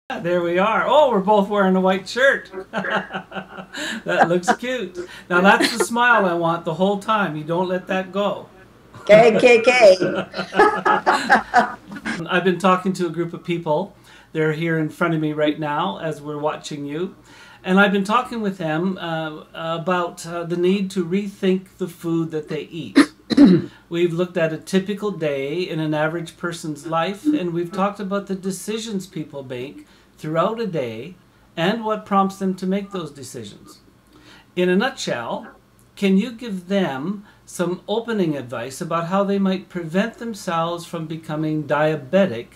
There we are. Oh, we're both wearing a white shirt. That looks cute. Now that's the smile I want the whole time. You don't let that go. KKK. I've been talking to a group of people. They're here in front of me right now as we're watching you. And I've been talking with them about the need to rethink the food that they eat. We've looked at a typical day in an average person's life, and we've talked about the decisions people make throughout a day and what prompts them to make those decisions. In a nutshell, can you give them some opening advice about how they might prevent themselves from becoming diabetic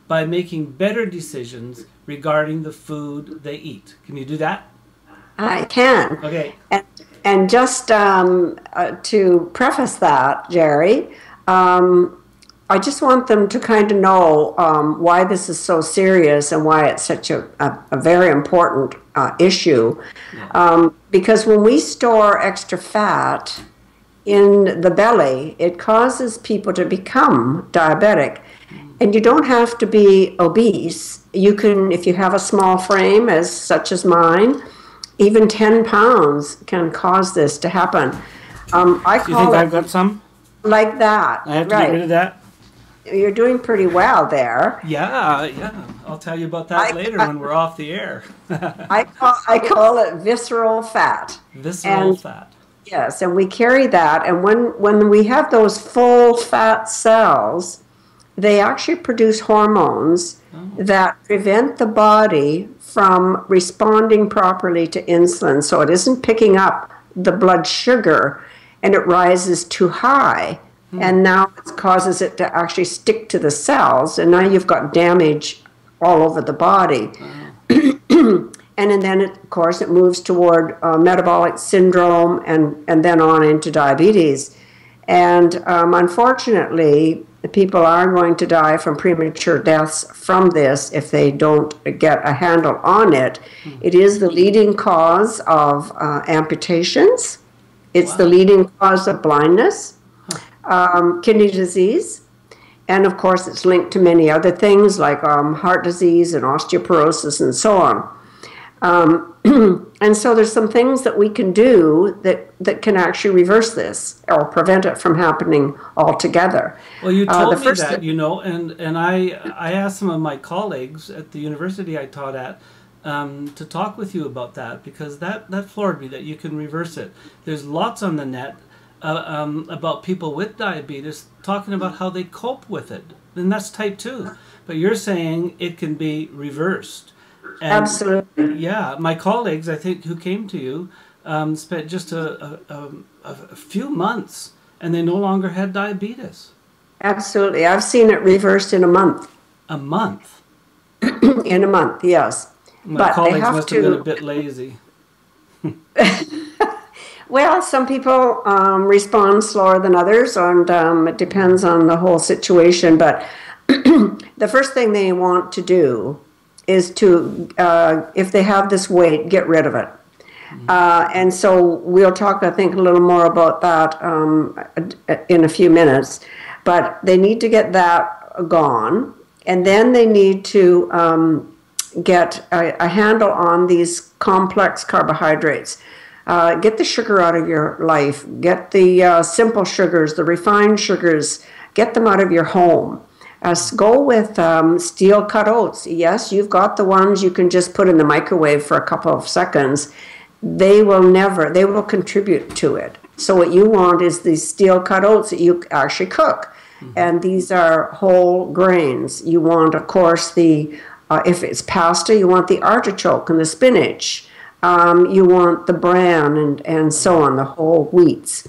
by making better decisions regarding the food they eat? Can you do that? I can. Okay. And just to preface that, Jerry, I just want them to kind of know why this is so serious and why it's such a very important issue. Yeah. Because when we store extra fat in the belly, it causes people to become diabetic. And you don't have to be obese. You can, if you have a small frame, such as mine, even 10 pounds can cause this to happen. I call you think I've got some? Like that. I have to get rid of that? You're doing pretty well there. Yeah. I'll tell you about that later when we're off the air. I call it visceral fat. Visceral fat. Yes, and we carry that. And when we have those full fat cells, they actually produce hormones that prevent the body from responding properly to insulin. So it isn't picking up the blood sugar and it rises too high. And now it causes it to actually stick to the cells. And now you've got damage all over the body. And then, of course, it moves toward metabolic syndrome and then on into diabetes. And unfortunately, people are going to die from premature deaths from this if they don't get a handle on it. It is the leading cause of amputations. It's the leading cause of blindness, kidney disease, and of course it's linked to many other things like heart disease and osteoporosis and so on. And so there's some things that we can do that can actually reverse this or prevent it from happening altogether. Well, you told me that, you know, and I asked some of my colleagues at the university I taught at to talk with you about that, because that floored me that you can reverse it. There's lots on the net about people with diabetes talking about how they cope with it, and that's type 2. But you're saying it can be reversed. And absolutely. Yeah, my colleagues, I think, who came to you, spent just a few months, and they no longer had diabetes. Absolutely. I've seen it reversed in a month. A month? In a month, yes. My colleagues must have been a bit lazy. Well, some people respond slower than others, and it depends on the whole situation. But the first thing they want to do is to, if they have this weight, get rid of it. And so we'll talk, I think, a little more about that in a few minutes. But they need to get that gone, and then they need to get a handle on these complex carbohydrates. Get the sugar out of your life. Get the simple sugars, the refined sugars. Get them out of your home. Go with steel-cut oats. Yes, you've got the ones you can just put in the microwave for a couple of seconds. They will contribute to it. So what you want is these steel-cut oats that you actually cook. And these are whole grains. You want, of course, if it's pasta, you want the artichoke and the spinach. You want the bran and so on, the whole wheats.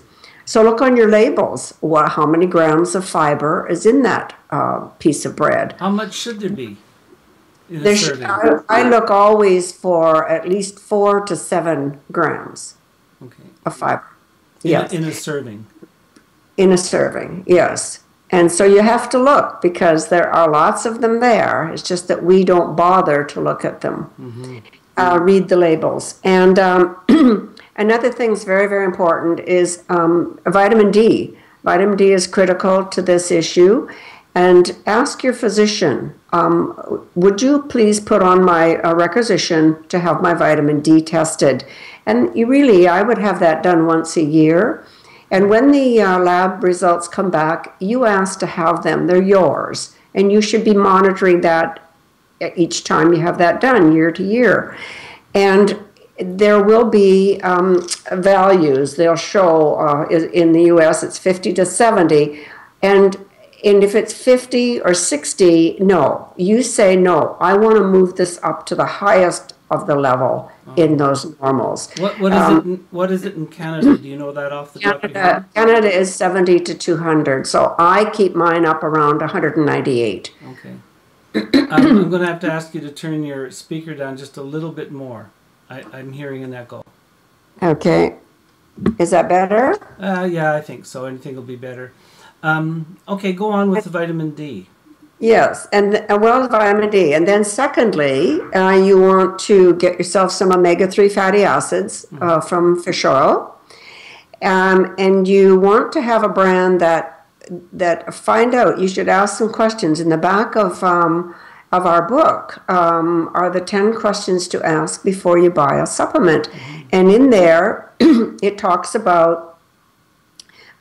So look on your labels. How many grams of fiber is in that piece of bread? How much should there be in a serving? I look always for at least 4 to 7 grams of fiber. Yes. In a serving? In a serving, yes. And so you have to look, because there are lots of them there. It's just that we don't bother to look at them. Read the labels. And another thing that's very, very important is vitamin D. Vitamin D is critical to this issue. and ask your physician, would you please put on my requisition to have my vitamin D tested? And I would have that done once a year. And when the lab results come back, you ask to have them. They're yours. And you should be monitoring that each time you have that done, year to year. And there will be values. They'll show in the U.S. it's 50 to 70. And if it's 50 or 60, no. You say, no, I want to move this up to the highest of the level in those normals. What is it in Canada? Do you know that off the top of your head? Canada is 70 to 200, so I keep mine up around 198. Okay. I'm going to have to ask you to turn your speaker down just a little bit more. I'm hearing an echo. Okay. Is that better? Yeah, I think so. Anything will be better. Okay, go on with the vitamin D. Yes, and vitamin D. And then secondly, you want to get yourself some omega-3 fatty acids from fish oil. And you want to have a brand that find out, you should ask some questions. In the back of our book are the 10 questions to ask before you buy a supplement. And in there, it talks about,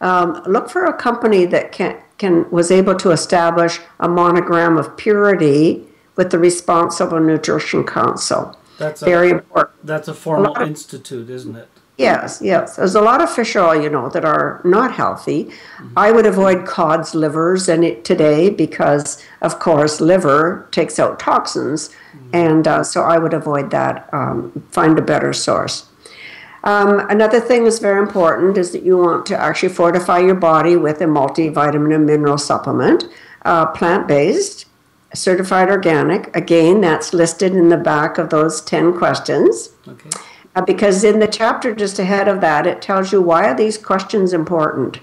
look for a company that was able to establish a monogram of purity with the Responsible Nutrition Council. That's very important. That's a formal institute, isn't it? Yes, yes. There's a lot of fish oil, that are not healthy. I would avoid cod's livers today because, of course, liver takes out toxins. And so I would avoid that, find a better source. Another thing that's very important is that you want to actually fortify your body with a multivitamin and mineral supplement, plant-based, certified organic. Again, that's listed in the back of those 10 questions. Okay. Because in the chapter just ahead of that, it tells you why are these questions important.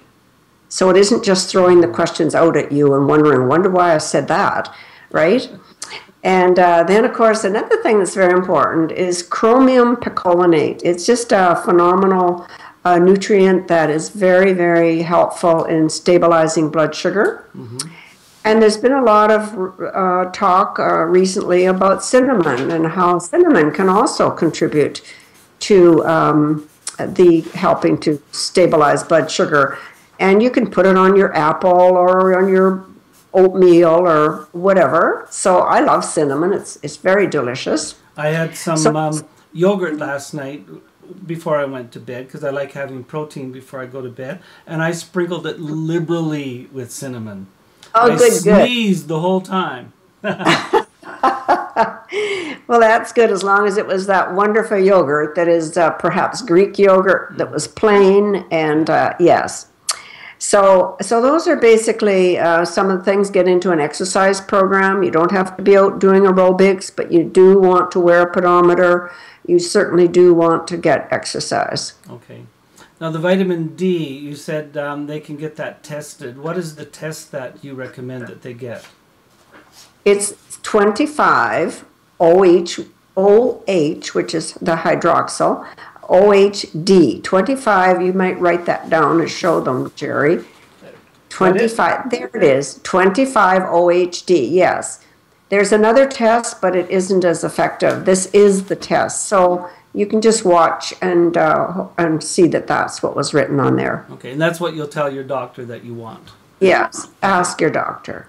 So it isn't just throwing the questions out at you and wonder why I said that, right? And then, of course, another thing that's very important is chromium picolinate. It's just a phenomenal nutrient that is very, very helpful in stabilizing blood sugar. And there's been a lot of talk recently about cinnamon and how cinnamon can also contribute to the helping to stabilize blood sugar. And you can put it on your apple or on your oatmeal or whatever. So I love cinnamon. It's very delicious. I had some yogurt last night before I went to bed because I like having protein before I go to bed, and I sprinkled it liberally with cinnamon. Oh, I sneezed the whole time. Well, that's good as long as it was that wonderful yogurt that is perhaps Greek yogurt that was plain, and yes. So those are basically some of the things. Get into an exercise program. You don't have to be out doing aerobics, but you do want to wear a pedometer. You certainly do want to get exercise. Okay. Now the vitamin D, you said they can get that tested. What is the test that you recommend that they get? It's 25 OH, which is the hydroxyl, OHD. 25, you might write that down and show them, Jerry. 25, there it is, 25 OHD, yes. There's another test, but it isn't as effective. This is the test. So you can just watch and see that that's what was written on there. Okay, and that's what you'll tell your doctor that you want. Yes, ask your doctor.